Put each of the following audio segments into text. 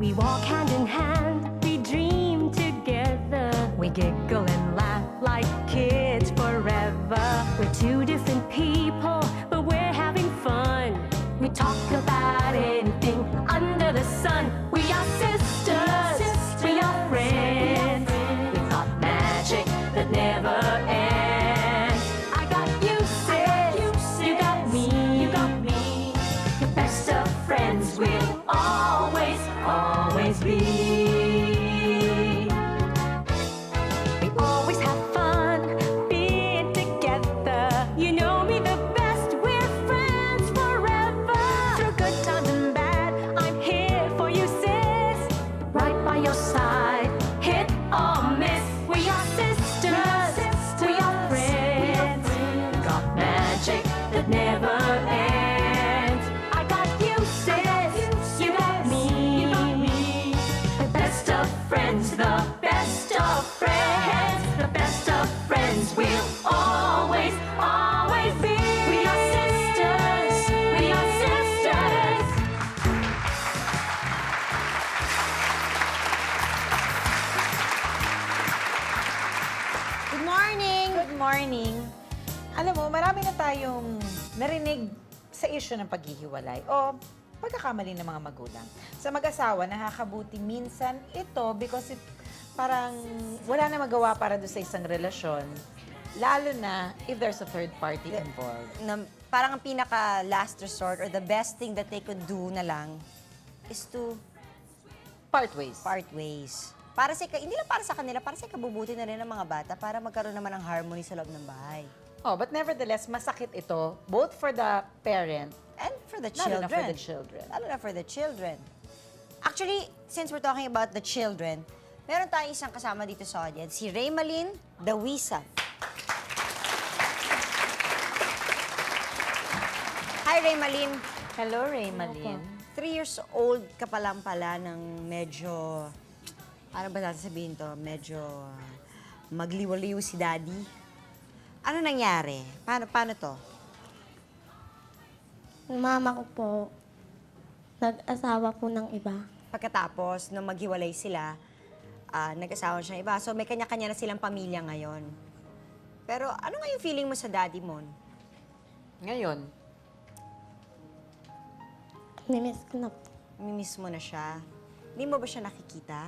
We walk hand in hand, we dream together. We giggle and laugh like kids forever. We're two different people, but we're having fun. We talk about anything under the sun. We are sisters, we are friends. We've got magic that never ends. I got you, sis, you got me. The best of friends will always, always be. We always have fun being together. You know me the best, we're friends forever. Through good times and bad, I'm here for you, sis. Right by your side, hit or miss. We are sisters, we are friends. Got magic that never ends. I got you, sis, you got me. The best of friends, the best of friends. The best of friends will always, always be. We are sisters, we are sisters. Good morning! Good morning. Alam mo, marami na tayong narinig sa issue ng paghihiwalay o pagkakamali ng mga magulang. Sa mag-asawa, nakakabuti minsan ito because parang wala na magawa para doon sa isang relasyon, lalo na if there's a third party involved. Parang ang pinaka-last resort or the best thing that they could do na lang is to Part ways. part ways. Para sa, hindi lang para sa kanila, para sa kabubuti na rin ng mga bata para magkaroon naman ng harmony sa loob ng bahay. Oh, but nevertheless, masakit ito both for the parent And for the lalo children. na for the children. Lalo na for the children. Actually, since we're talking about the children, meron tayong isang kasama dito sa audience, si Raymalin Dawisa. Hi, Raymalin. Hello, Raymalin. 3 years old ka pa lang pala ng medyo, ano ba sasabihin to, medyo magliwaliw si daddy. Ano nangyari? Paano to? Yung mama ko po, nag-asawa po ng iba. Pagkatapos, nung maghiwalay sila, nag-asawa siyang iba. So, may kanya-kanya na silang pamilya ngayon. Pero, ano nga yung feeling mo sa daddy mo? Ngayon, Mimiss ko na po. Mimiss mo na siya. Hindi mo ba siya nakikita?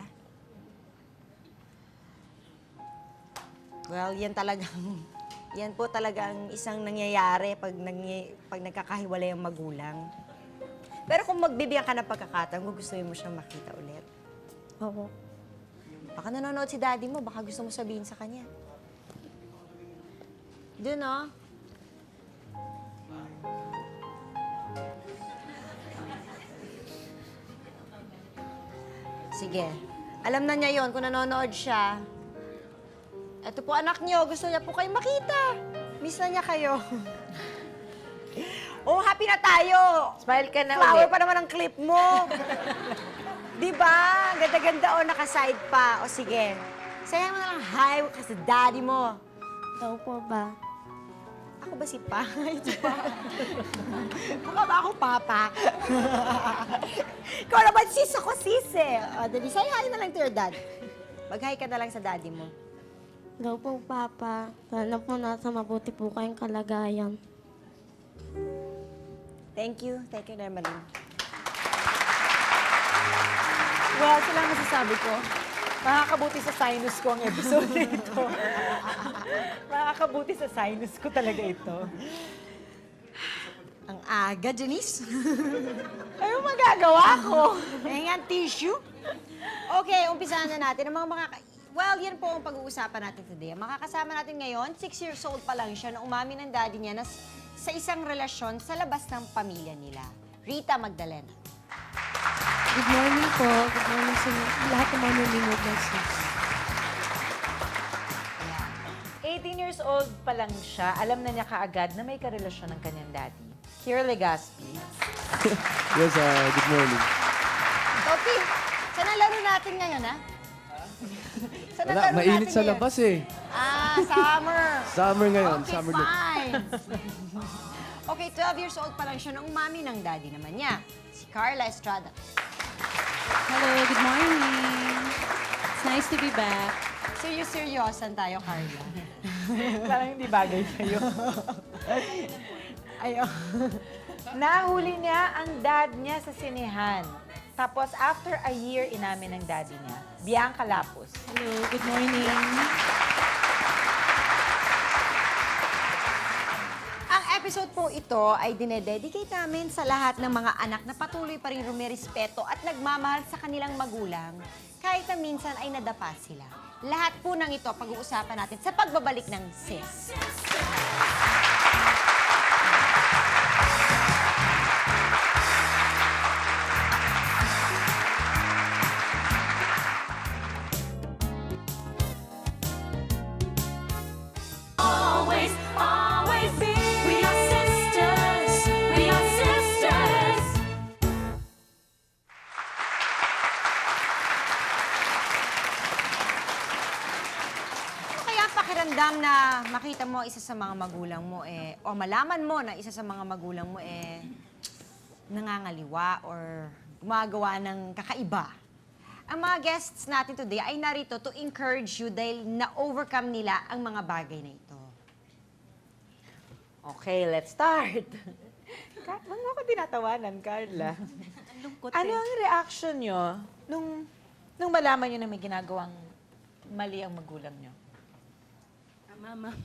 Well, yan po talagang isang nangyayari pag nagkakahiwalay ang magulang. Pero kung magbibigyan ka ng pagkakataon, gugustuhin mo siyang makita ulit. Opo. Baka nanonood si daddy mo, baka gusto mo sabihin sa kanya. Doon, oh. Sige. Alam na niya yon kung nanonood siya. Ito po anak niyo, gusto niya po kayo makita. Miss na niya kayo. Oh, happy na tayo! smile ka na Flower ulit. pa naman ang clip mo. Di ba? Ganda-ganda o naka-side pa. O sige. Sayang mo na lang hi ka sa daddy mo. Daw po ba? Ako ba si Pa? Ito pa. Baka ba ako papa? Ikaw naman sis, ako sis eh. O, dali, say hi na lang to your dad. Mag-hi ka na lang sa daddy mo. Daw po, Papa. Sana po nasa mabuti po kayong kalagayan. Thank you, Nermalin. Well, sila ang masasabi ko. Makakabuti sa sinus ko ang episode na ito. Makakabuti sa sinus ko talaga ito. Ang aga, Janice. Ano magagawa ko? Ayan, tissue. Okay, umpisahan na natin. Ang Well, yan po ang pag-uusapan natin today. Ang makakasama natin ngayon, 6 years old pa lang siya nung umamin ng daddy niya na sa isang relasyon sa labas ng pamilya nila. Rita Magdalena. Good morning po. Good morning sa lahat ng mga nanonood ng sis. 18 years old pa lang siya, alam na niya kaagad na may karelasyon ng kanyang daddy. Kier Legaspi. Yes, good morning. Okay, saan ang laro natin ngayon, ha? Saan ang Wala, laro mainit natin sa ngayon? labas eh. Ah, summer. Summer ngayon, Okay, summer look. fine. Okay, 12 years old pa lang siya nung mami ng daddy naman niya, si Carla Estrada. Hello, good morning. It's nice to be back. Seryosan tayo, Carla. Parang hindi bagay sa'yo. Ayun. Nahuli niya ang dad niya sa sinehan. Tapos, after a year, inamin ng daddy niya. Bianca Lapus. Hello, good morning. Ang episode po ito ay dinededicate namin sa lahat ng mga anak na patuloy pa rin rumirespeto at nagmamahal sa kanilang magulang kahit na minsan ay nadapa sila. Lahat po ng ito pag-uusapan natin sa pagbabalik ng Sis. Always, always be. We are sisters. We are sisters. Ano kaya ang pakiramdam na makita mo isa sa mga magulang mo o malaman mo na isa sa mga magulang mo nangangaliwa or gumagawa ng kakaiba? Ang mga guests natin today ay narito to encourage you dahil na-overcome nila ang mga bagay na ito. Okay, let's start. Huwag mo ako tinatawanan, Carla. Ano ang reaction nyo nung malaman nyo na may ginagawang mali ang magulang nyo? Mama,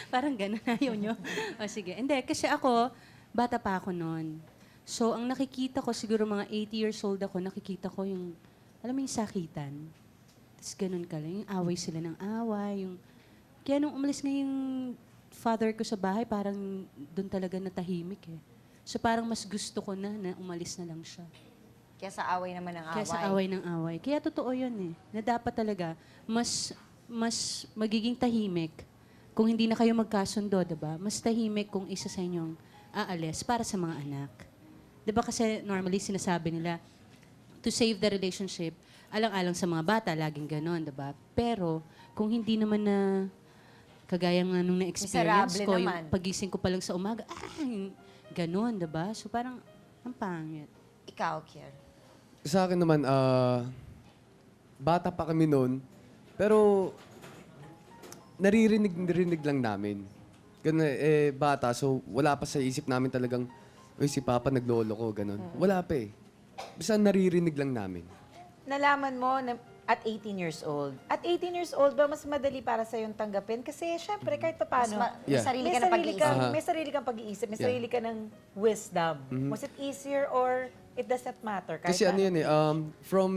parang gano'n ayaw nyo. O sige, hindi, kasi ako, bata pa ako noon. So, ang nakikita ko, siguro mga 80 years old ako, nakikita ko yung, alam mo yung sakitan. Tapos ganun ka lang, yung away sila ng away, yung... Kaya nung umalis nga yung father ko sa bahay, parang doon talaga natahimik eh. So parang mas gusto ko na umalis na lang siya. Kaya sa away naman ng away. Kaya sa away ng away. Kaya totoo yun eh. Na dapat talaga, mas magiging tahimik kung hindi na kayo magkasundo, diba? Mas tahimik kung isa sa inyong aalis para sa mga anak. Diba kasi normally sinasabi nila, to save the relationship, alang-alang sa mga bata, laging ganon, diba? Pero kung hindi naman na, kagaya nga nung na-experience Miserable ko, naman. yung pagising ko pa lang sa umaga, ganon, diba? So parang, ang pangit. Ikaw, Kier. Sa akin naman, bata pa kami noon, pero naririnig lang namin. Ganun bata, so wala pa sa isip namin talagang, uy, si Papa naglolo ko, ganun. Wala pa eh. Basta naririnig lang namin. Nalaman mo na at 18 years old. At 18 years old ba, mas madali para sa yung tanggapin? Kasi syempre, kahit pa paano, May Yeah. sarili ka na pag-iisip. may sarili kang pag-iisip, may Yeah. sarili ka ng wisdom. Was it easier or it doesn't matter? Kahit Kasi ano paano? yun eh, from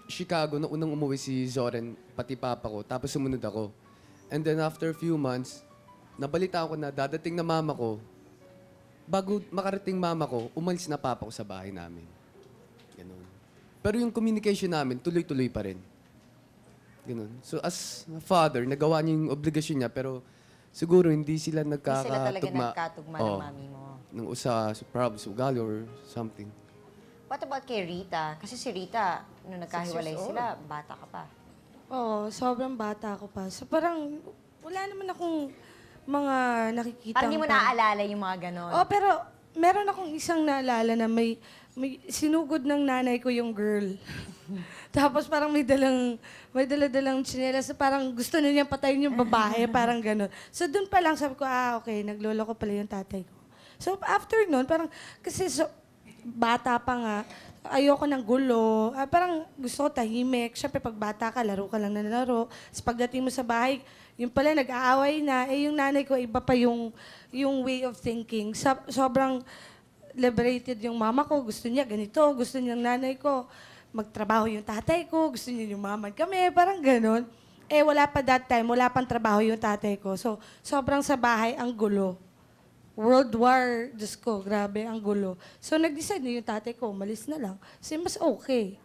Chicago, na unang umuwi si Zoren, pati papa ko, tapos sumunod ako. And then after a few months, nabalita ko na dadating na mama ko, bago makarating mama ko, umalis na papa ko sa bahay namin. Ganun. Pero yung communication namin, tuloy-tuloy pa rin. Ganun. So as a father, nagawa niya yung obligasyon niya, pero siguro hindi sila Hindi sila talaga nagkakatugma. nagkatugma ng Oo. mami mo. Nung sa probably sa ugali or something. What about kay Rita? Kasi si Rita, nung nagkahiwalay 6 years sila, bata ka pa. Oo, sobrang bata ako pa. So parang wala naman akong mga nakikita. Parang hindi mo naaalala yung mga ganon. Oh, pero meron akong isang naalala na may sinugod ng nanay ko yung girl. Tapos parang may dala-dalang tsinelas na parang gusto na niyang patayin yung babae, parang gano'n. So doon pa lang sabi ko, okay, naglolo ko pala yung tatay ko. So after noon, parang, kasi bata pa nga, ayoko ng gulo. Parang gusto ko tahimik. Siyempre, pag bata ka, laro ka lang na laro. Tapos pagdating mo sa bahay, yung pala nag-aaway na. Yung nanay ko, iba pa yung way of thinking. Sobrang liberated yung mama ko. Gusto niya ganito. Gusto niya ng nanay ko. Magtrabaho yung tatay ko. Gusto niya yumaman kami. Parang ganun. Wala pa that time. Wala pang trabaho yung tatay ko. So, sobrang sa bahay, ang gulo. World War, Diyos ko, grabe, ang gulo. So, nag-decide na yung tatay ko, umalis na lang. Kasi mas okay.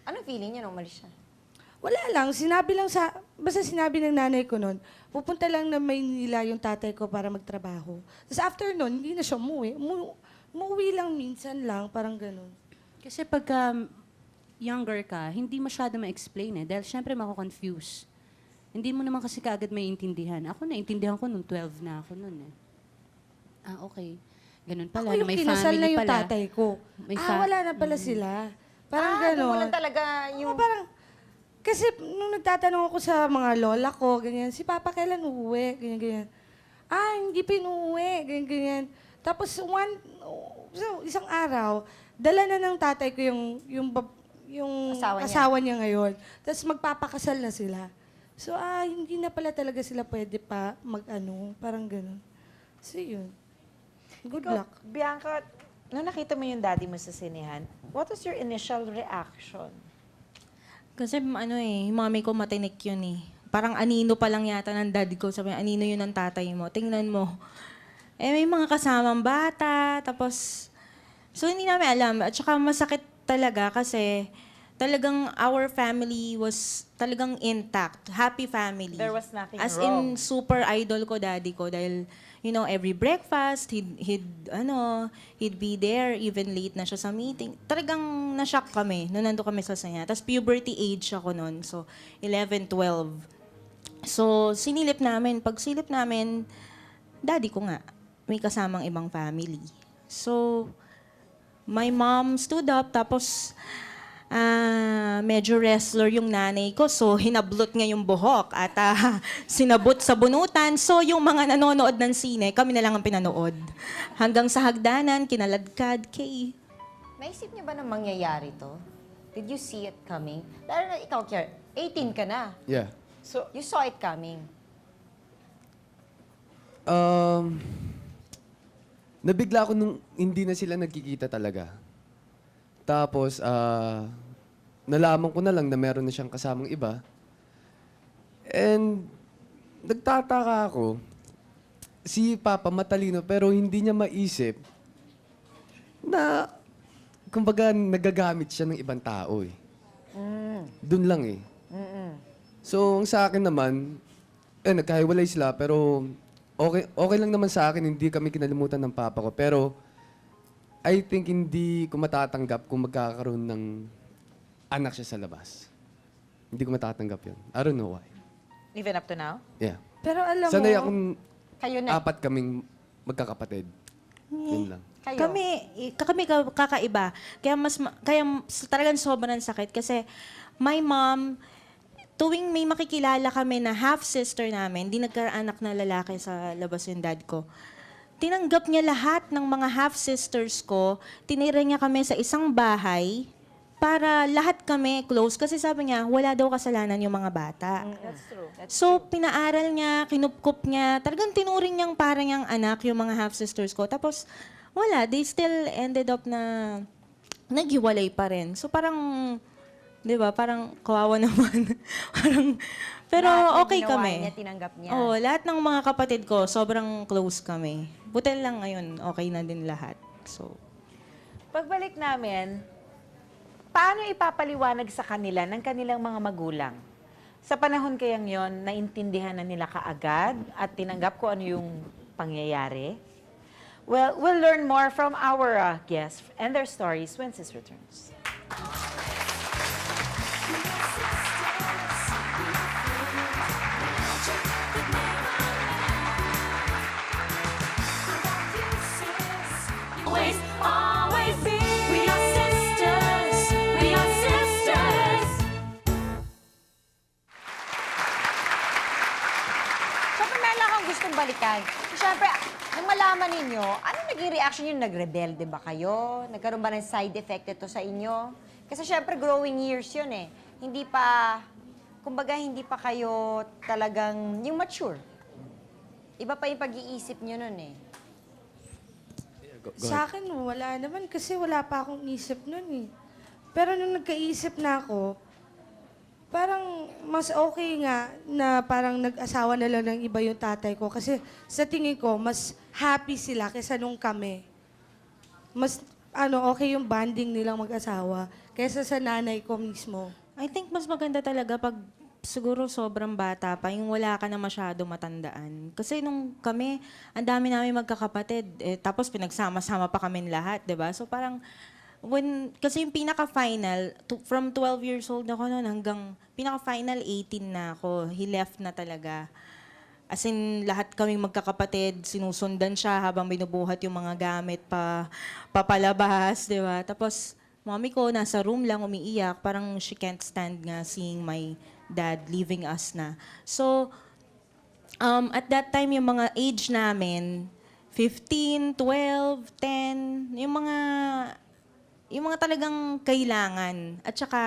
Anong feeling niya nung umalis siya? Wala lang, basta sinabi ng nanay ko noon, pupunta lang na Maynila yung tatay ko para magtrabaho. Tapos after noon, hindi na siya umuwi. Umuwi lang minsan lang, parang ganun. Kasi pagka younger ka, hindi masyado ma-explain eh. Dahil syempre mako-confuse. Hindi mo naman kasi kaagad maiintindihan. Ako naintindihan ko nung 12 na ako noon eh. Okay. Ganun pala. Ako yung may kinasal na family yung pala. tatay ko. May Wala na pala sila. Parang doon mo gano'n. lang talaga yung... Parang, kasi nung nagtatanong ako sa mga lola ko, ganyan, si Papa kailan uuwi? Ganyan, ganyan. Hindi pa inuwi, ganyan, ganyan. Tapos isang araw, dala na ng tatay ko yung Asawa niya. asawa niya ngayon. Tapos magpapakasal na sila. So, hindi na pala talaga sila pwede pa parang gano'n. So, yun. Good luck. Bianca, nung nakita mo yung daddy mo sa sinehan, what was your initial reaction? Kasi yung mami ko matinik yun eh. Parang anino pa lang yata ng daddy ko. Sabi niya, anino yun ng tatay mo. Tingnan mo. May mga kasamang bata. Tapos, so hindi namin alam. At saka masakit talaga kasi talagang our family was talagang intact. Happy family. There was nothing As wrong. in, super idol ko daddy ko. Dahil, every breakfast, he'd be there, even late na siya sa meeting. Talagang na-shock kami nung nandun kami sa saya. Tapos puberty age ako noon. So, 11, 12. So, sinilip namin. Pag silip namin, daddy ko nga, may kasamang ibang family. So, my mom stood up, tapos medyo wrestler yung nanay ko. So, hinablot nga yung buhok at sinabot sa bunutan. So, yung mga nanonood ng sine, kami na lang ang pinanood. Hanggang sa hagdanan, kinaladkad, Naisip niyo ba na mangyayari to? Did you see it coming? Lalo na ikaw, Kier, 18 ka na. Yeah. So, You saw it coming. Nabigla ako nung hindi na sila nagkikita talaga. Tapos, nalaman ko na lang na meron na siyang kasamang iba. And, nagtataka ako, si Papa matalino pero hindi niya maisip na, kumbaga, nagagamit siya ng ibang tao eh. Doon lang eh. So, ang sa akin naman, nagkahiwalay sila pero okay lang naman sa akin, hindi kami kinalimutan ng papa ko. Pero, I think hindi ko matatanggap kung magkakaroon ng anak siya sa labas. Hindi ko matatanggap yun. I don't know why. even up to now? Yeah. Pero alam Sanay mo, akong Kayo na. apat kaming magkakapatid. Yun lang. Kayo. Kami kakaiba. Kaya talagang sobrang sakit kasi my mom, tuwing may makikilala kami na half-sister namin, di nagkaanak na lalaki sa labas yung dad ko, tinanggap niya lahat ng mga half-sisters ko, tinira niya kami sa isang bahay para lahat kami close. Kasi sabi niya, wala daw kasalanan yung mga bata. That's true. So, pinaaral niya, kinupkup niya, talagang tinuring niyang parang niyang anak yung mga half-sisters ko. Tapos, wala, they still ended up na naghiwalay pa rin. So, parang, di ba, parang kawawa naman. parang, pero Lahat na okay ginawa kami. niya, tinanggap niya. Oo, lahat ng mga kapatid ko, sobrang close kami. Buti lang ngayon, okay na din lahat. So, Pagbalik namin, paano ipapaliwanag sa kanila ng kanilang mga magulang? Sa panahon kayang yon, naintindihan na nila kaagad at tinanggap ko ano yung pangyayari? Well, we'll learn more from our guests and their stories when Sis returns. Always, always be. We are sisters. We are sisters. Siyempre, meron lang akong gustong balikan. So, siyempre, nung malaman ninyo, ano naging reaction nyo? Nagrebelde ba kayo? Nagkaroon ba ng side effect ito sa inyo? Kasi siyempre, growing years yun eh. Hindi pa, kumbaga, hindi pa kayo talagang, yung mature. Iba pa yung pag-iisip nyo nun eh. Go sa ahead. akin wala naman kasi wala pa akong isip nun eh. Pero nung nagkaisip na ako, parang mas okay nga na parang nag-asawa na lang ng iba yung tatay ko. Kasi sa tingin ko, mas happy sila kaysa nung kami. Mas okay yung bonding nilang mag-asawa kaysa sa nanay ko mismo. I think mas maganda talaga pag siguro sobrang bata pa, yung wala ka na masyado matandaan. Kasi nung kami, ang dami namin magkakapatid. Tapos pinagsama-sama pa kami lahat, di ba? So parang, kasi yung pinaka-final, from 12 years old ako noon hanggang pinaka-final 18 na ako. He left na talaga. As in, lahat kaming magkakapatid, sinusundan siya habang binubuhat yung mga gamit papalabas, di ba? Tapos, mommy ko nasa room lang umiiyak. Parang she can't stand nga seeing my dad leaving us na. So, at that time, yung mga age namin, 15, 12, 10, yung mga talagang kailangan. At saka,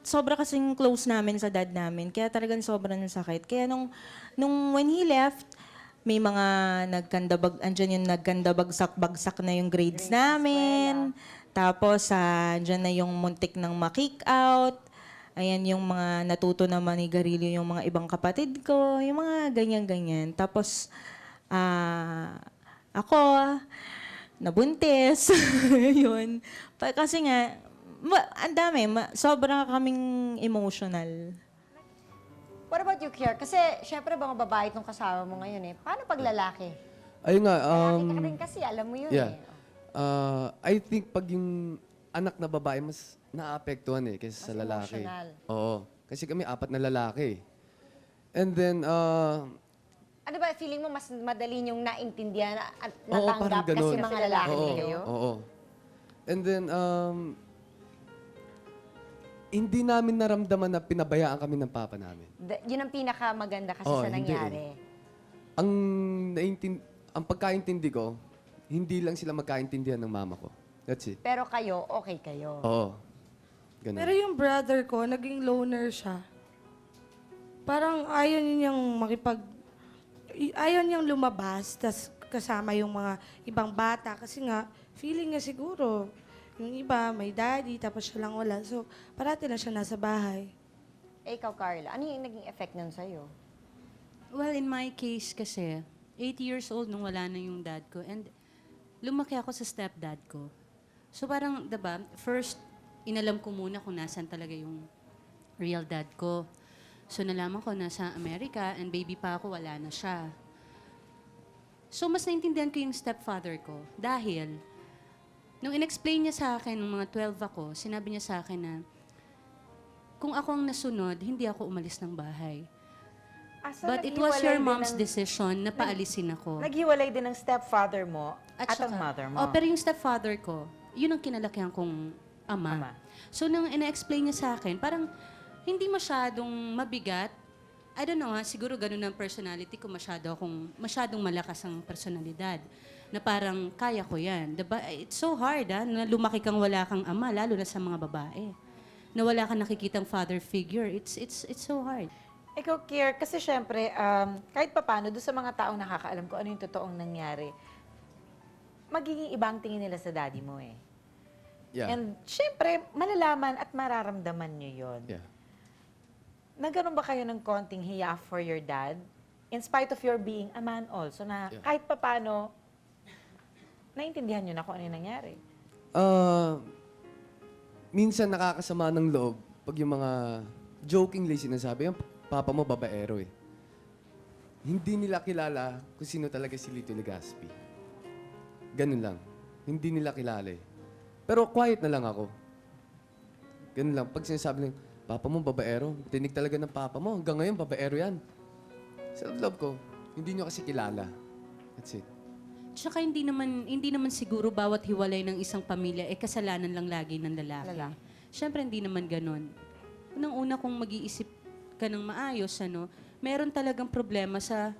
sobra kasing close namin sa dad namin. Kaya talagang sobrang sakit. Kaya nung when he left, may mga andyan yung nagkandabagsak-bagsak na yung grades namin. Tapos, andyan na yung muntik ng ma-kick out. Ayan yung mga natuto na manigarilyo yung mga ibang kapatid ko. Yung mga ganyan-ganyan. Tapos, ako, nabuntis. Yun. Kasi nga, ang dami. Sobrang kaming emotional. What about you, Kier? Kasi, syempre, mga babae itong kasama mo ngayon eh. Paano pag lalaki? Ayun nga, Lalaki ka rin kasi, alam mo yun yeah. eh. I think pag yung anak na babae, mas naapektuhan kaysa sa Mas lalaki. emotional. Oo. Kasi kami 4 na lalaki. And then, Ano ba, feeling mo mas madali niyong naintindihan at Oo, natanggap parang ganun. kasi mga lalaki oo, kayo? oo. And then, hindi namin naramdaman na pinabayaan kami ng papa namin. Yun ang pinakamaganda kasi Oo, sa hindi nangyari. Ang pagkaintindi ko, hindi lang sila magkaintindihan ng mama ko. That's it. Pero kayo, okay kayo. Oo. Ganun. Pero yung brother ko, naging loner siya. Parang ayaw niyang ayaw niyang lumabas, tas kasama yung mga ibang bata. Kasi nga, feeling niya siguro, yung iba, may daddy, tapos siya lang wala. So, parati lang siya nasa bahay. Eh, ikaw, Carla, ano yung naging effect nun sa'yo? Well, in my case kasi, 8 years old nung wala na yung dad ko. And lumaki ako sa stepdad ko. So parang, diba, first, inalam ko muna kung nasan talaga yung real dad ko. So nalaman ko nasa Amerika and baby pa ako, wala na siya. So mas naintindihan ko yung stepfather ko dahil nung in-explain niya sa akin, nung mga 12 ako, sinabi niya sa akin na kung ako ang nasunod, hindi ako umalis ng bahay. So But it was your naghiwalay din mom's ng- decision na paalisin ako. Naghiwalay din ng stepfather mo at ang saka- mother mo. Oh, pero yung stepfather ko, yun ang kinalakihan kong ama. Ama. So, nung ina-explain niya sa akin, parang hindi masyadong mabigat. I don't know, siguro ganun ang personality ko, masyadong malakas ang personalidad. Na parang, kaya ko yan. Diba? It's so hard, na lumaki kang wala kang ama, lalo na sa mga babae. Na wala kang nakikitang father figure. It's so hard. Ikaw, Kier, kasi syempre, kahit papano, doon sa mga taong nakakaalam kung ano yung totoong nangyari, magiging ibang tingin nila sa daddy mo eh. Yeah. And syempre, malalaman at mararamdaman nyo yun. Yeah. Nagkaroon ba kayo ng konting hiya for your dad? In spite of your being a man also, na Yeah. kahit papano, naintindihan nyo na kung ano yung nangyari. Minsan nakakasama ng loob pag yung mga jokingly sinasabi, yung papa mo babaero eh. Hindi nila kilala kung sino talaga si Lito Legaspi. Ganun lang. Hindi nila kilala eh. Pero quiet na lang ako. Ganun lang. Pag sinasabi lang, papa mo babaero, tinig talaga ng papa mo. Hanggang ngayon, babaero yan. Sa love ko, hindi nyo kasi kilala. That's it. Tsaka hindi naman siguro bawat hiwalay ng isang pamilya kasalanan lang lagi ng lalaki. Siyempre hindi naman ganun. Unang-una kung mag-iisip ka ng maayos, meron talagang problema sa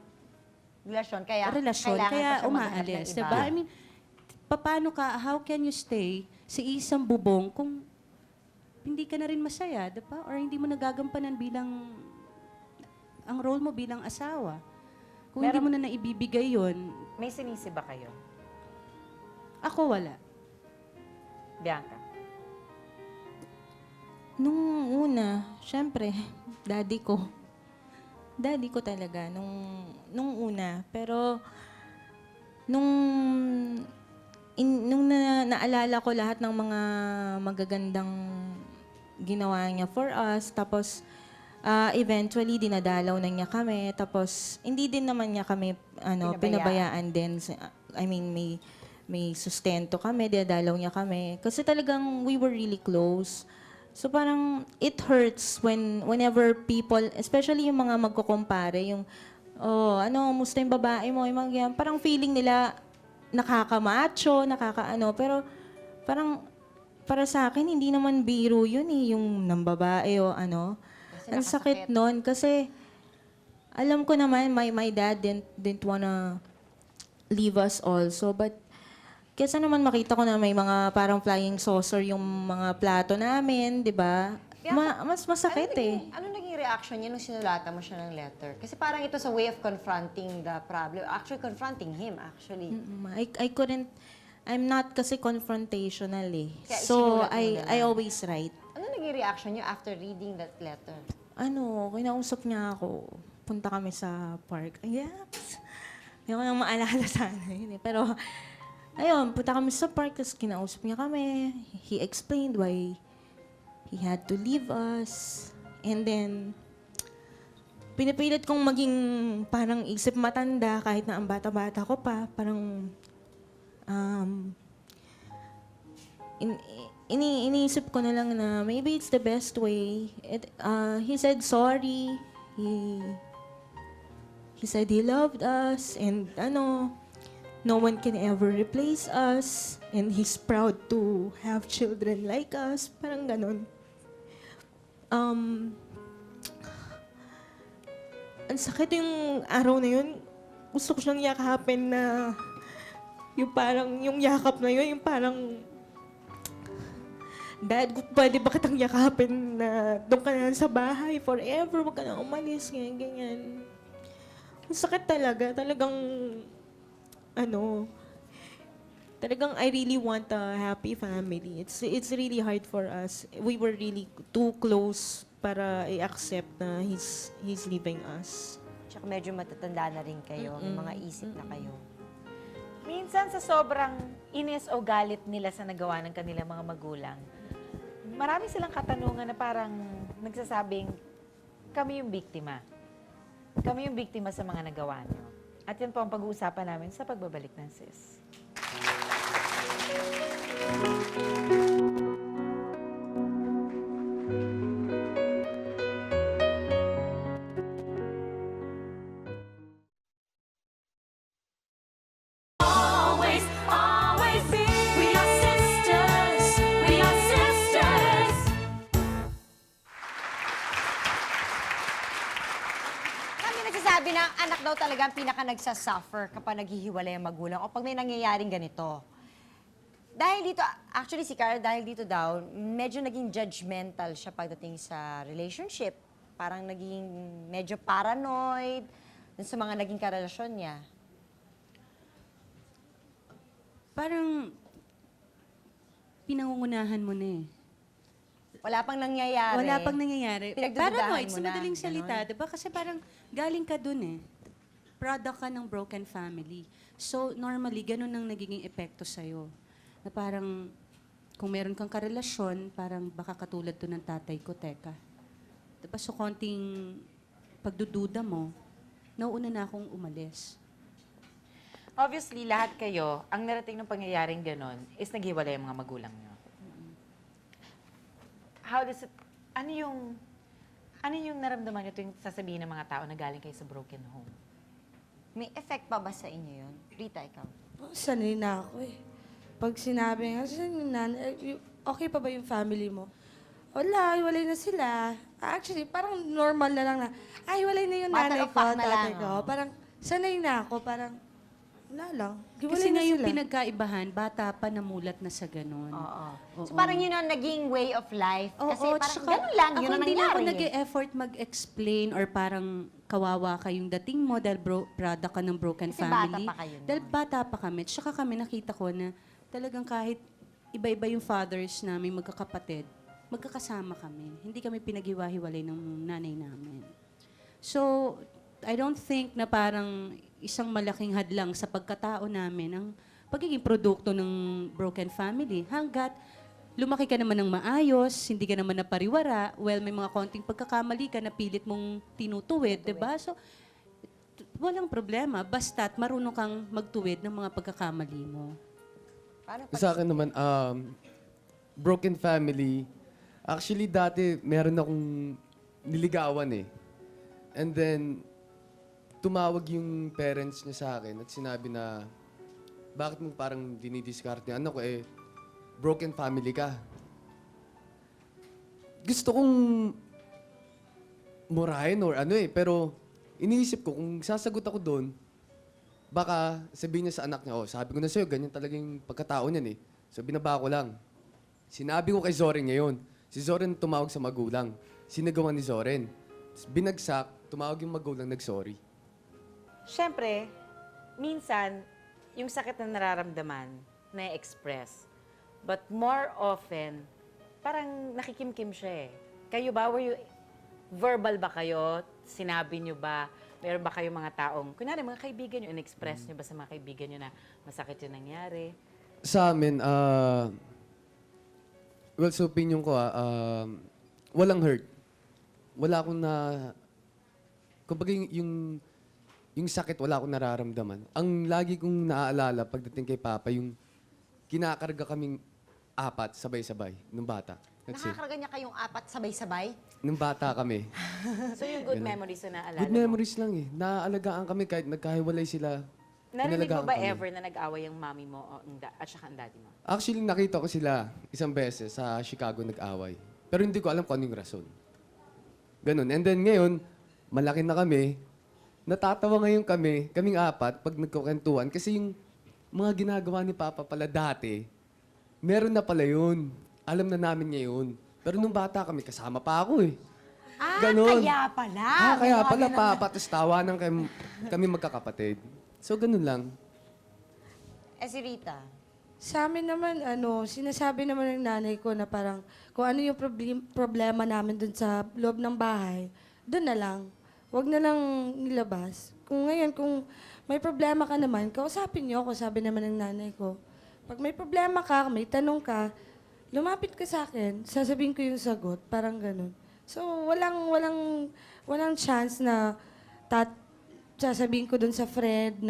Relasyon, relasyon, kailangan kaya pa siya maghanap umaalis, ng iba. diba? I mean, paano ka, how can you stay sa isang bubong kung hindi ka na rin masaya, diba? Or hindi mo nagagampanan bilang, ang role mo bilang asawa. Kung hindi mo na naibibigay yon, May sinisi ba kayo? ako wala. Bianca? Nung una, syempre, daddy ko. Daddy ko talaga, nung una. Pero, nung naalala ko lahat ng mga magagandang ginawa niya for us, tapos, eventually, dinadalaw na niya kami. Tapos, hindi din naman niya kami pinabayaan din. I mean, may sustento kami, dinadalaw niya kami. Kasi talagang we were really close. So parang it hurts whenever people, especially yung mga magkukumpare, yung, musta yung babae mo, yung mga yan, parang feeling nila nakakamacho, pero parang para sa akin, hindi naman biro yun eh, yung nambabae o ano. Ang sakit nun kasi alam ko naman, my dad didn't wanna leave us also. But kesa naman makita ko na may mga parang flying saucer yung mga plato namin, di ba? Mas masakit eh. Ano naging reaction niya nung sinulatan mo siya ng letter? Kasi parang ito sa way of confronting the problem. Actually, confronting him, actually. I couldn't, I'm not kasi confrontational eh. Kaya So, sinulat mo na I lang. always write. Ano naging reaction niyo after reading that letter? Kinausap niya ako. Punta kami sa park. Yes. Hindi ko nang maalala sana yun eh. Pero, ayun, punta kami sa park, tapos kinausap niya kami. He explained why he had to leave us. And then, pinipilit kong maging parang isip matanda kahit na ang bata-bata ko pa. Parang, iniisip ko na lang na maybe it's the best way. He said sorry. He said he loved us and no one can ever replace us and he's proud to have children like us. Parang ganon. Ang sakit yung araw na yun. Gusto ko siyang yakapin na yung parang, yung yakap na yun, yung parang Dad, pwede ba kitang yakapin na doon ka na lang sa bahay forever, wag ka na umalis, ganyan, ganyan. Ang sakit talaga. Talagang, talagang I really want a happy family. It's really hard for us. We were really too close para i-accept na he's leaving us. Tsaka medyo matatanda na rin kayo. May mga isip na kayo. Minsan sa sobrang inis o galit nila sa nagawa ng kanilang mga magulang, marami silang katanungan na parang nagsasabing, kami yung biktima. Kami yung biktima sa mga nagawa nyo. At yan po ang pag-uusapan namin sa pagbabalik ng Sis. Always, always be. We are sisters. We are sisters. Kami nagsasabi na ang anak daw talaga ang pinaka nagsasuffer kapag naghihiwalay ang magulang o pag may nangyayaring ganito. Dahil dito, actually si Carl, dahil dito daw, medyo naging judgmental siya pagdating sa relationship. Parang naging medyo paranoid dun sa mga naging karelasyon niya. Parang pinangungunahan mo na eh. Wala pang nangyayari. Wala pang nangyayari. Pinagdududahan Paranoid, mo sa na. madaling Ganon. salita, diba? Kasi parang galing ka dun eh. Product ka ng broken family. So, normally, ganun ang nagiging epekto sa'yo. Na parang, kung meron kang karelasyon, parang baka katulad to ng tatay ko, teka. Diba? So, konting pagdududa mo, nauuna na akong umalis. Obviously, lahat kayo, ang narating ng pangyayaring ganon is naghiwalay ang mga magulang nyo. How does it, ano yung naramdaman nyo tuwing sasabihin ng mga tao na galing kayo sa broken home? May effect pa ba sa inyo yun? Rita, ikaw. Sanay na ako eh. Pag sinabi nga, "Saan yung nanay? Okay pa ba yung family mo?" Wala, hiwalay na sila. Actually, parang normal na lang na, hiwalay na yung Matter nanay of ko, fact na tatay lang, ko. oh. Parang sanay na ako, parang wala lang. Hiwalay Kasi na nga yung sila. pinagkaibahan, bata pa namulat na sa ganun. Oo. So Oo. parang yun ang naging way of life. Kasi Oo, parang tsaka ganun lang, yun ako ang hindi na ako nangyari. nag-e-effort mag-explain or parang kawawa kayong dating mo dahil product ka ng broken Kasi bata family. pa kayo nun. Dahil bata pa kami. Tsaka kami nakita ko na talagang kahit iba-iba yung fathers namin, magkakapatid, magkakasama kami. Hindi kami pinaghiwa-hiwalay ng nanay namin. So, I don't think na parang isang malaking hadlang sa pagkatao namin ang pagiging produkto ng broken family. Hanggat lumaki ka naman ng maayos, hindi ka naman napariwara, well, may mga konting pagkakamali ka na pilit mong tinutuwid, di ba? So, walang problema. Basta't marunong kang magtuwid ng mga pagkakamali mo. Paano Sa akin naman, broken family. Actually, dati meron akong niligawan eh. And then, tumawag yung parents niya sa akin at sinabi na, bakit mo parang dinidiskarte? Ano ko eh, broken family ka. gusto kong murahin or ano eh, pero iniisip ko kung sasagot ako doon, baka sabihin niya sa anak niya, oh, sabi ko na sa'yo, ganyan talaga yung pagkatao niyan eh. So binaba ko lang. Sinabi ko kay Zoren ngayon. Si Zoren tumawag sa magulang. Sinagawa ni Zoren. Binagsak, tumawag yung magulang, nag-sorry. Siyempre, minsan, yung sakit na nararamdaman, na-express. But more often, parang nakikimkim siya eh. Kayo ba, verbal ba kayo? Sinabi nyo ba? Meron ba kayong mga taong, kunyari mga kaibigan nyo, in-express nyo ba sa mga kaibigan nyo na masakit yung nangyari? Sa amin, well, sa opinion ko, walang hurt. Wala akong kumbaga yung sakit, wala akong nararamdaman. Ang lagi kong naaalala pagdating kay Papa, yung kinakarga kaming 4 sabay-sabay nung bata. That's it. Nakakarga niya kayong 4 sabay-sabay? Nung bata kami. So yung good memories na naalala Good memories lang eh. Naaalagaan kami kahit nagkahiwalay sila. Narinig mo inalagaan ba kami. ever na nag-away ang mami mo at saka ang daddy mo? Actually, nakita ko sila isang beses sa Chicago nag-away. Pero hindi ko alam kung ano yung rason. Ganun. And then ngayon, malaki na kami. Natatawa ngayon kaming 4, pag nagkukwentuhan. Kasi yung mga ginagawa ni Papa pala dati, meron na pala yun. Alam na namin niya yun. Pero nung bata kami, kasama pa ako eh. Ganun. Kaya pala. Kaya pala Papa, tapos tawanan kami magkakapatid. So, ganun lang. Si Rita. Sa amin naman, sinasabi naman ng nanay ko na parang kung ano yung problema namin dun sa loob ng bahay, dun na lang. Huwag na lang nilabas. Kung ngayon, kung may problema ka naman, kausapin niyo ako, sabi naman ng nanay ko. Pag may problema ka, may tanong ka, lumapit ka sa akin, sasabihin ko yung sagot, parang ganun. So, walang chance na sasabihin ko dun sa friend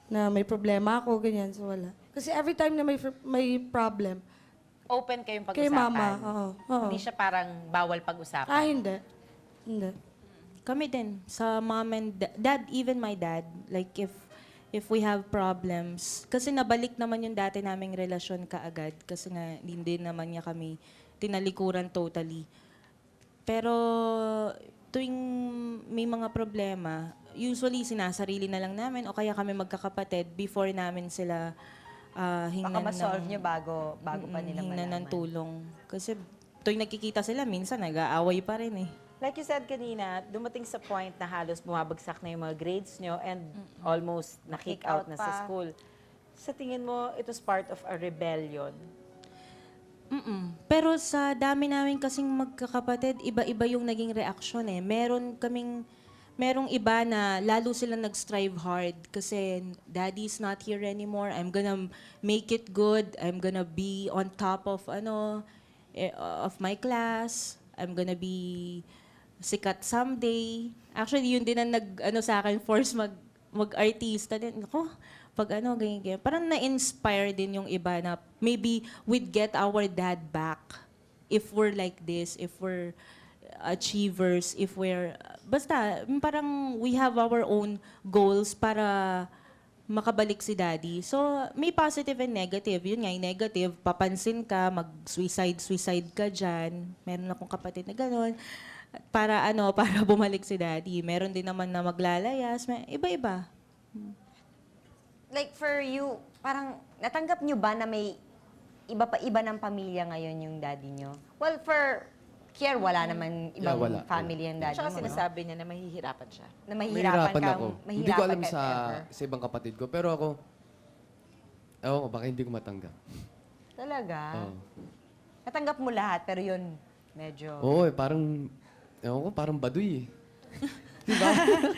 na may problema ako, ganyan. So, wala. Kasi every time na may problem, Open kayong pag-usapan? kay mama, oo. Hindi siya parang bawal pag-usapan? Hindi. Hindi. Kami din, sa mom and dad, even my dad, like if we have problems, kasi nabalik naman yung dati naming relasyon kaagad, kasi nga hindi naman niya kami tinalikuran totally. Pero tuwing may mga problema, usually sinasarili na lang namin o kaya kami magkakapatid before namin sila hingnan Baka ma-solve ng- niyo bago pa nila hingnan ng malaman. tulong. Kasi tuwing nakikita sila, minsan nag-aaway pa rin eh. Like you said kanina, dumating sa point na halos bumabagsak na yung mga grades nyo and almost na-kick out na sa pa. school. Sa tingin mo, it was part of a rebellion? Pero sa dami namin kasing magkakapatid, iba-iba yung naging reaksyon eh. Merong iba na lalo sila nag-strive hard kasi daddy's not here anymore. I'm gonna make it good. I'm gonna be on top of of my class. I'm gonna be sikat someday. Actually, yun din ang sa akin, force mag-artista din. Ako, pag ganyan. Parang na-inspire din yung iba na maybe we'd get our dad back if we're like this, if we're achievers, if we're... Basta, parang we have our own goals para makabalik si daddy. So, may positive and negative. Yun nga, yung negative, papansin ka, mag-suicide ka dyan. Meron akong kapatid na gano'n. Para para bumalik si daddy. Meron din naman na maglalayas. Iba-iba. Like for you, parang natanggap niyo ba na may iba ng pamilya ngayon yung daddy niyo? Well, for Kier, wala naman ibang wala. family ang daddy Tsaka mo, no? sinasabi niya na mahihirapan siya. Na mahihirapan ka, ako. mahihirapan Hindi ko alam ka if ever. sa ibang kapatid ko. Pero ako, ewan ko, baka hindi ko matanggap. Talaga? Oo. Natanggap mo lahat, pero yun, medyo... Oo, parang, ewan ko, parang baduy eh.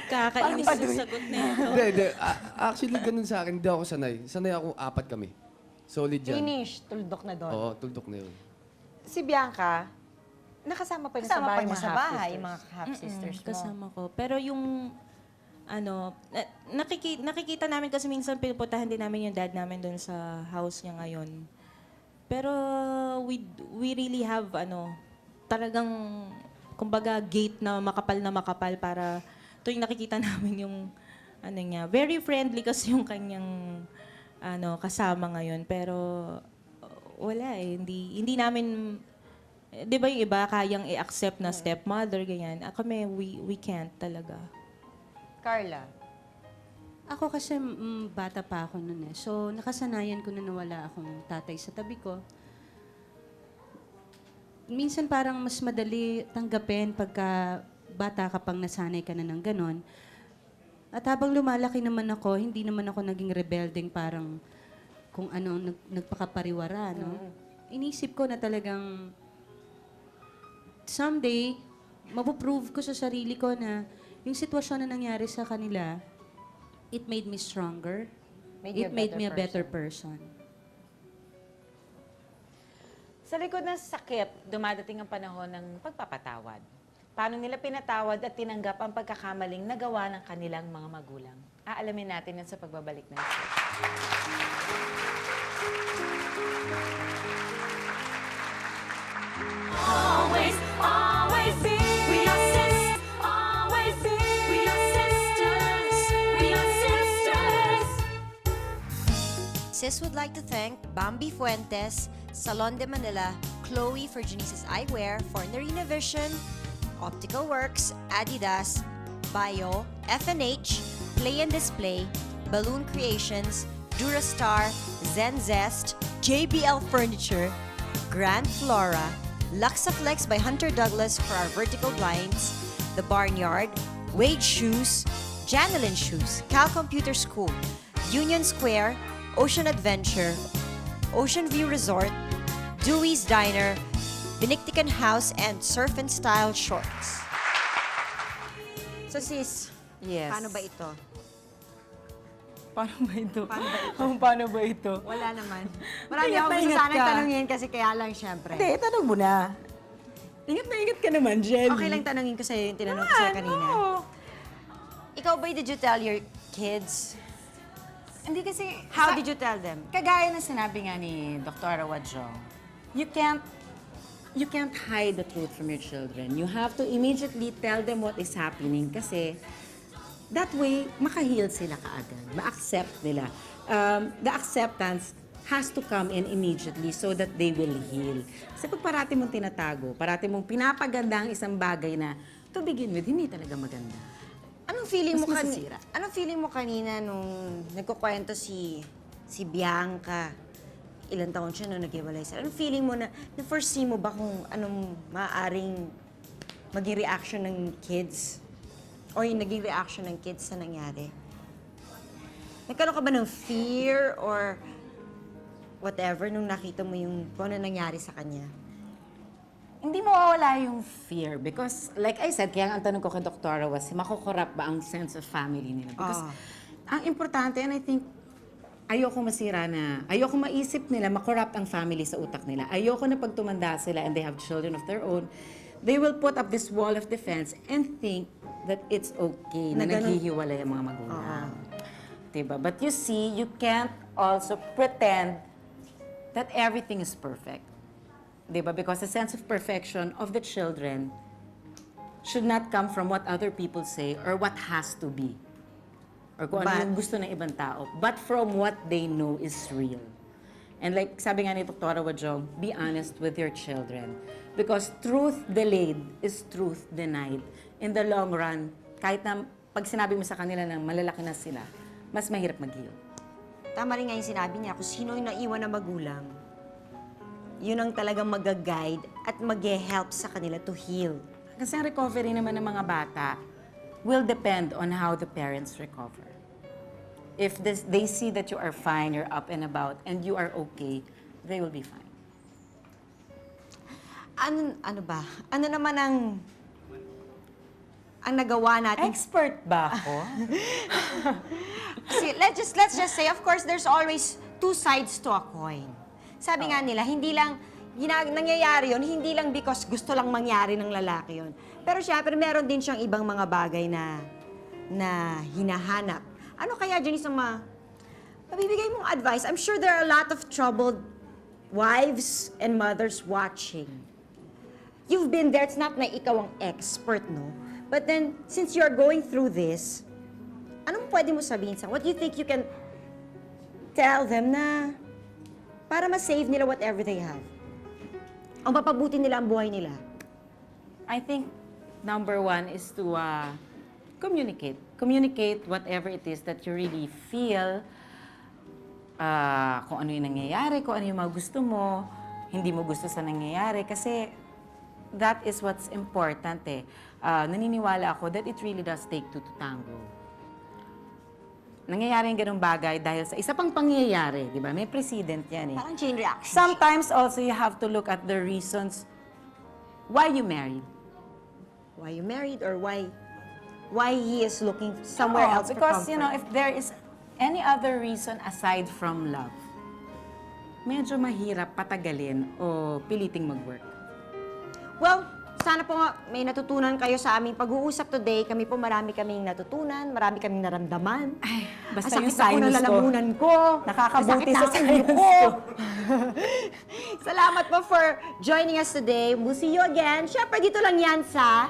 Kakainis yung sagot na ito. Hindi. Actually, ganun sa akin. Hindi ako sanay. Sanay ako 4 kami. Solid yan. Finish, tuldok na doon. Oo, tuldok na yun. Si Bianca, nakasama pa niya sa Kasama bahay pa niya mga sa bahay, half-sisters. yung mga half-sisters mo. Kasama ko. Pero yung, nakikita namin kasi minsan pinupuntahan din namin yung dad namin doon sa house niya ngayon. Pero we really have, talagang, kumbaga, gate na makapal para tuwing nakikita namin yung, niya. Very friendly kasi yung kanyang, kasama ngayon. Pero, wala eh. Hindi namin Di ba yung iba, kayang i-accept na stepmother, ganyan. Kami, we can't talaga. Carla. Ako kasi bata pa ako noon eh. So, nakasanayan ko na nawala akong tatay sa tabi ko. Minsan parang mas madali tanggapin pagka bata ka pang nasanay ka na ng ganon. At habang lumalaki naman ako, hindi naman ako naging rebelding parang kung ano nagpakapariwara, no? Inisip ko na talagang someday, mapuprove ko sa sarili ko na yung sitwasyon na nangyari sa kanila, it made me stronger. It made me a better person. Sa likod ng sakit, dumadating ang panahon ng pagpapatawad. Paano nila pinatawad at tinanggap ang pagkakamaling nagawa ng kanilang mga magulang? Aalamin natin yan sa pagbabalik ng Always, always be. We are sisters. Always be. We are sisters. We are sisters. Sis would like to thank Bambi Fuentes, Salon de Manila, Chloe for Janice's Eyewear, for Narina Vision, Optical Works, Adidas, Bio, FNH, Play and Display, Balloon Creations, Durastar, Zen Zest, JBL Furniture, Grand Flora, Luxaflex by Hunter Douglas for our vertical blinds, The Barnyard, Wade Shoes, Janelin Shoes, Cal Computer School, Union Square, Ocean Adventure, Ocean View Resort, Dewey's Diner, Benictican House, and Surf and Style Shorts. So sis, Yes. paano ba ito? Paano ba ito? Paano ba ito? Wala naman. Marami akong gusto sanang tanungin kasi kaya lang syempre. Hindi, tanong mo na. Ingat ka naman, Jelly. Okay lang tanungin ko sa'yo yung tinanong ko sa'yo kanina. Ikaw ba, did you tell your kids? Hindi kasi, How did you tell them? kagaya ng sinabi nga ni Dr. Wadjong, you can't hide the truth from your children. You have to immediately tell them what is happening kasi that way, maka-heal sila kaagad. Ma-accept nila. The acceptance has to come in immediately so that they will heal. Kasi pag parati mong tinatago, parati mong pinapaganda ang isang bagay na to begin with, hindi talaga maganda. Anong feeling mo Mas kanina? masisira. Anong feeling mo kanina nung nagkukwento si Bianca? Ilang taon siya nung naghiwalay sila. Anong feeling mo na foresee mo ba kung anong maaaring maging reaction ng kids? O yung naging reaction ng kids sa nangyari? Nagkaroon ka ba ng fear or whatever nung nakita mo yung kung ano nangyari sa kanya? Hindi mawawala yung fear because, like I said, kaya ang tanong ko kay Dr. was, makukorap ba ang sense of family nila? Because ang importante, and I think, ayoko maisip nila, makorrupt ang family sa utak nila. Ayoko na pag tumanda sila and they have children of their own, they will put up this wall of defense and think that it's okay na naghihiwalay ang mga magulang. Diba? But you see, you can't also pretend that everything is perfect. Diba? Because the sense of perfection of the children should not come from what other people say or what has to be. Or kung ano yung gusto ng ibang tao. But from what they know is real. And like sabi nga ni Dr. Wadjong, be honest with your children. Because truth delayed is truth denied. In the long run, kahit na pag sinabi mo sa kanila na malalaki na sila, mas mahirap mag-heal. Tama rin nga yung sinabi niya, kung sino yung naiwan na magulang, yun ang talagang mag-guide at mag-help sa kanila to heal. Kasi ang recovery naman ng mga bata will depend on how the parents recover. If they see that you are fine, you're up and about, and you are okay, they will be fine. Ano ba? Ano naman ang nagawa natin? Expert ba ako? See, let's just say, of course, there's always two sides to a coin. Sabi nga nila, hindi lang, nangyayari yun, hindi lang because gusto lang mangyari ng lalaki yun. Pero syempre, meron din siyang ibang mga bagay na hinahanap. Ano kaya, Janice, ang mabibigay mong advice? I'm sure there are a lot of troubled wives and mothers watching. You've been there, it's not na ikaw ang expert, no? But then, since you're going through this, anong pwede mo sabihin sa? What do you think you can tell them na para ma-save nila whatever they have? O mapabuti nila ang buhay nila? I think number one is to communicate. Communicate whatever it is that you really feel, kung ano yung nangyayari, kung ano yung mga gusto mo, hindi mo gusto sa nangyayari. Kasi that is what's important eh. Naniniwala ako that it really does take two to tango. Nangyayari yung ganung bagay dahil sa isa pang pangyayari, di ba? May precedent yan eh. Parang chain reaction. Sometimes also you have to look at the reasons why you married. Why you married or why he is looking somewhere Oo, else for because, you know, comfort? if there is any other reason aside from love, medyo mahirap patagalin o piliting mag-work. Well, sana po nga may natutunan kayo sa aming pag-uusap today. Kami po marami kaming natutunan, marami kaming naramdaman. Ay, basta Ang yung sakit ako ng sinus ko. lalamunan ko. Nakakabuti Ang sakit sa na ang sinus ulo ko. Salamat po for joining us today. We'll see you again. Siyempre, dito lang yan sa...